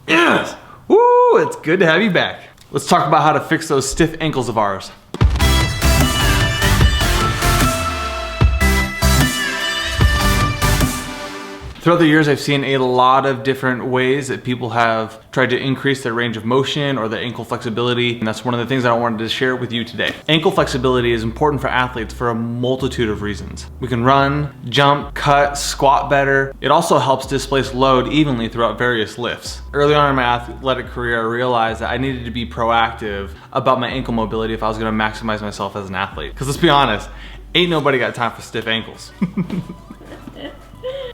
Yes! Woo! It's good to have you back. Let's talk about how to fix those stiff ankles of ours. Throughout the years, I've seen a lot of different ways that people have tried to increase their range of motion or their ankle flexibility, and that's one of the things that I wanted to share with you today. Ankle flexibility is important for athletes for a multitude of reasons. We can run, jump, cut, squat better. It also helps displace load evenly throughout various lifts. Early on in my athletic career, I realized that I needed to be proactive about my ankle mobility if I was gonna maximize myself as an athlete. Because let's be honest, ain't nobody got time for stiff ankles.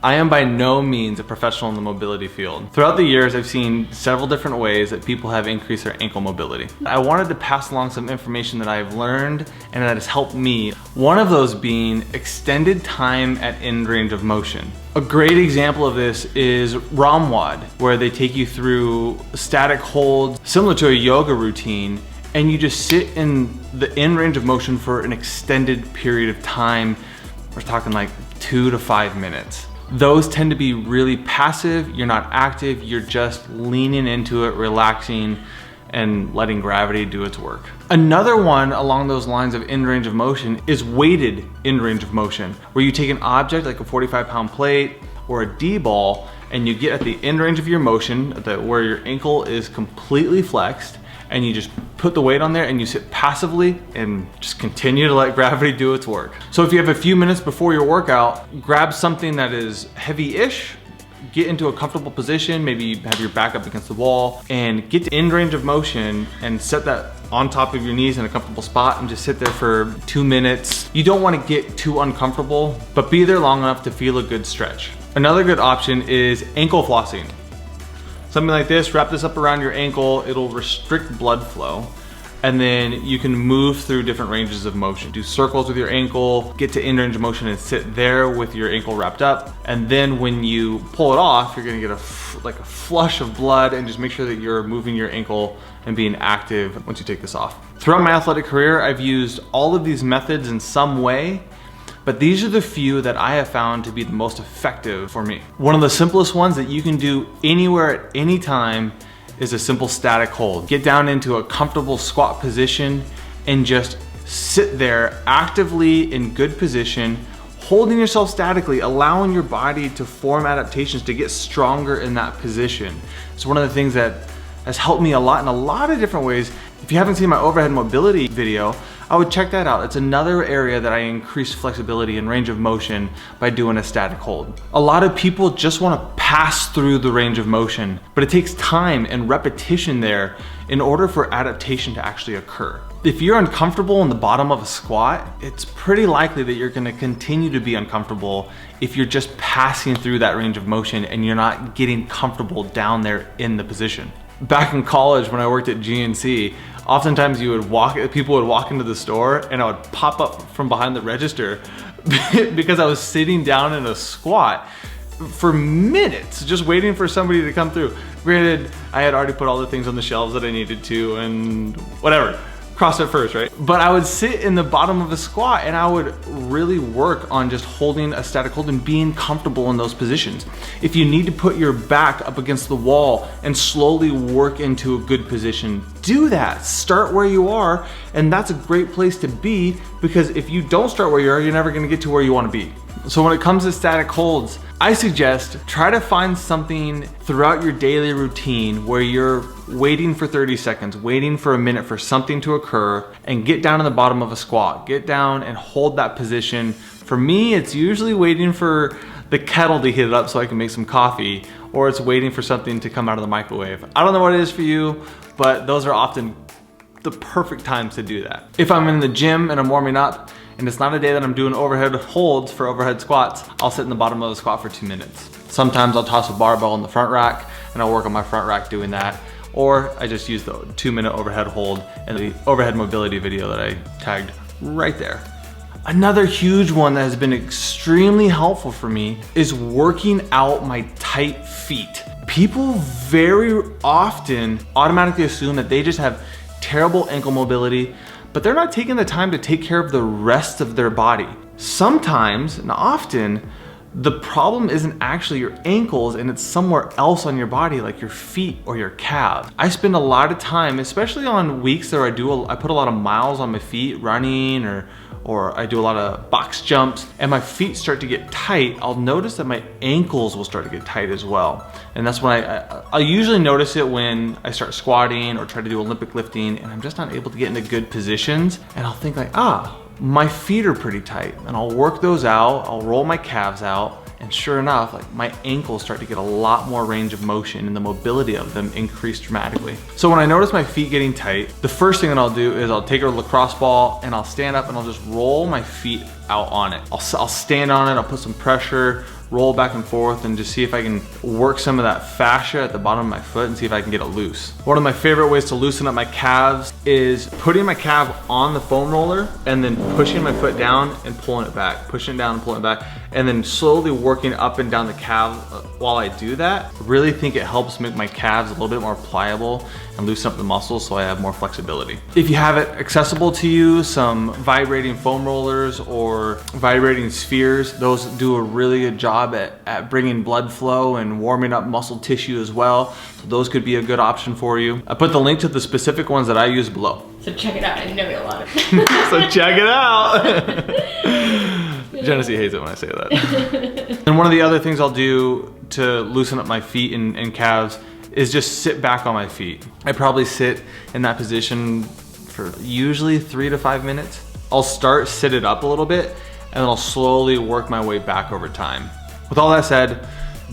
I am by no means a professional in the mobility field. Throughout the years, I've seen several different ways that people have increased their ankle mobility. I wanted to pass along some information that I've learned and that has helped me. One of those being extended time at end range of motion. A great example of this is ROMWOD, where they take you through static holds similar to a yoga routine, and you just sit in the end range of motion for an extended period of time. We're talking like 2 to 5 minutes. Those tend to be really passive. You're not active, you're just leaning into it, relaxing, and letting gravity do its work. Another one along those lines of end range of motion is weighted end range of motion, where you take an object like a 45-pound plate or a D-ball, and you get at the end range of your motion, where your ankle is completely flexed, and you just put the weight on there and you sit passively and just continue to let gravity do its work. So if you have a few minutes before your workout, grab something that is heavy-ish, get into a comfortable position, maybe have your back up against the wall, and get to end range of motion and set that on top of your knees in a comfortable spot and just sit there for 2 minutes. You don't want to get too uncomfortable, but be there long enough to feel a good stretch. Another good option is ankle flossing. Something like this, wrap this up around your ankle, it'll restrict blood flow, and then you can move through different ranges of motion. Do circles with your ankle, get to end range of motion and sit there with your ankle wrapped up, and then when you pull it off, you're gonna get a flush of blood, and just make sure that you're moving your ankle and being active once you take this off. Throughout my athletic career, I've used all of these methods in some way, but these are the few that I have found to be the most effective for me. One of the simplest ones that you can do anywhere at any time is a simple static hold. Get down into a comfortable squat position and just sit there actively in good position, holding yourself statically, allowing your body to form adaptations to get stronger in that position. It's one of the things that has helped me a lot in a lot of different ways. If you haven't seen my overhead mobility video, I would check that out. It's another area that I increase flexibility and range of motion by doing a static hold. A lot of people just want to pass through the range of motion, but it takes time and repetition there in order for adaptation to actually occur. If you're uncomfortable in the bottom of a squat, it's pretty likely that you're going to continue to be uncomfortable if you're just passing through that range of motion and you're not getting comfortable down there in the position. Back in college when I worked at GNC, oftentimes people would walk into the store and I would pop up from behind the register because I was sitting down in a squat for minutes just waiting for somebody to come through. Granted, I had already put all the things on the shelves that I needed to and whatever. CrossFit first, right? But I would sit in the bottom of a squat and I would really work on just holding a static hold and being comfortable in those positions. If you need to put your back up against the wall and slowly work into a good position, do that. Start where you are, and that's a great place to be, because if you don't start where you are, you're never gonna get to where you wanna be. So when it comes to static holds, I suggest try to find something throughout your daily routine where you're waiting for 30 seconds, waiting for a minute for something to occur, and get down in the bottom of a squat. Get down and hold that position. For me, it's usually waiting for the kettle to heat it up so I can make some coffee, or it's waiting for something to come out of the microwave. I don't know what it is for you, but those are often the perfect times to do that. If I'm in the gym and I'm warming up, and it's not a day that I'm doing overhead holds for overhead squats, I'll sit in the bottom of the squat for 2 minutes. Sometimes I'll toss a barbell in the front rack and I'll work on my front rack doing that. Or I just use the 2-minute overhead hold in the overhead mobility video that I tagged right there. Another huge one that has been extremely helpful for me is working out my tight feet. People very often automatically assume that they just have terrible ankle mobility, but they're not taking the time to take care of the rest of their body. Sometimes, and often, The problem isn't actually your ankles, and it's somewhere else on your body, like your feet or your calves. I spend a lot of time, especially on weeks that I put a lot of miles on my feet running, or I do a lot of box jumps, and my feet start to get tight. I'll notice that my ankles will start to get tight as well. And that's when I usually notice it when I start squatting or try to do Olympic lifting and I'm just not able to get into good positions. And I'll think like, my feet are pretty tight, and I'll work those out. I'll roll my calves out, and sure enough, like my ankles start to get a lot more range of motion and the mobility of them increase dramatically. So when I notice my feet getting tight, the first thing that I'll do is I'll take a lacrosse ball and I'll stand up and I'll just roll my feet out on it. I'll stand on it, I'll put some pressure, roll back and forth, and just see if I can work some of that fascia at the bottom of my foot and see if I can get it loose. One of my favorite ways to loosen up my calves is putting my calf on the foam roller and then pushing my foot down and pulling it back, pushing it down and pulling it back, and then slowly working up and down the calf while I do that. I really think it helps make my calves a little bit more pliable and loosen up the muscles so I have more flexibility. If you have it accessible to you, some vibrating foam rollers or vibrating spheres, those do a really good job at bringing blood flow and warming up muscle tissue as well. So those could be a good option for you. I put the link to the specific ones that I use below. So check it out. I know a lot of So check it out. Genesee hates it when I say that. And one of the other things I'll do to loosen up my feet and calves is just sit back on my feet. I probably sit in that position for usually 3 to 5 minutes. I'll start sit up a little bit, and then I'll slowly work my way back over time. With all that said,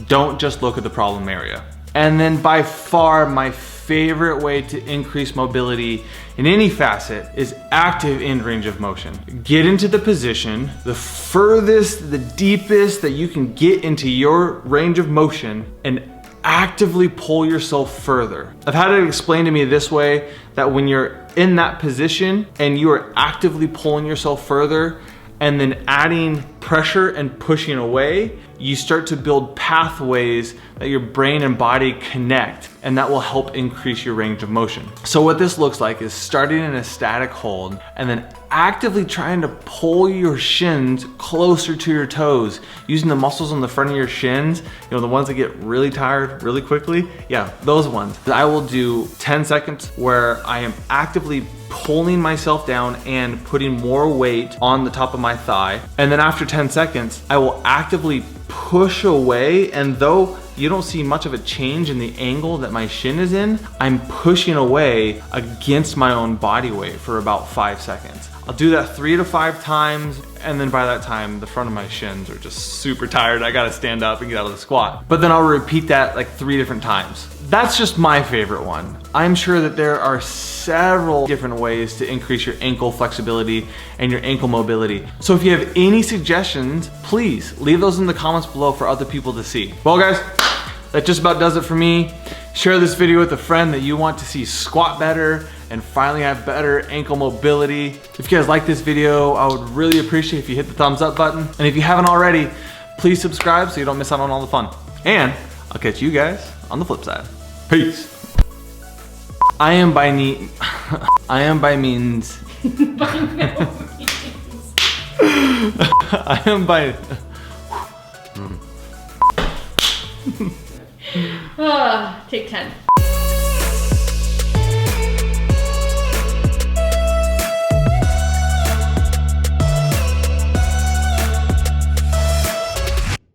don't just look at the problem area. And then by far my favorite way to increase mobility in any facet is active end range of motion. Get into the position, the furthest, the deepest that you can get into your range of motion, and actively pull yourself further. I've had it explained to me this way, that when you're in that position and you are actively pulling yourself further and then adding pressure and pushing away, you start to build pathways that your brain and body connect, and that will help increase your range of motion. So what this looks like is starting in a static hold and then actively trying to pull your shins closer to your toes, using the muscles on the front of your shins, the ones that get really tired really quickly. Yeah, those ones. I will do 10 seconds where I am actively pulling myself down and putting more weight on the top of my thigh. And then after 10 seconds, I will actively push away, and though you don't see much of a change in the angle that my shin is in, I'm pushing away against my own body weight for about 5 seconds. I'll do that 3 to 5 times, and then by that time, the front of my shins are just super tired. I gotta stand up and get out of the squat. But then I'll repeat that like 3 different times. That's just my favorite one. I'm sure that there are several different ways to increase your ankle flexibility and your ankle mobility. So if you have any suggestions, please leave those in the comments below for other people to see. Well guys, that just about does it for me. Share this video with a friend that you want to see squat better and finally have better ankle mobility. If you guys like this video, I would really appreciate if you hit the thumbs up button. And if you haven't already, please subscribe so you don't miss out on all the fun. And I'll catch you guys on the flip side. Peace. I am by means. I am by take 10.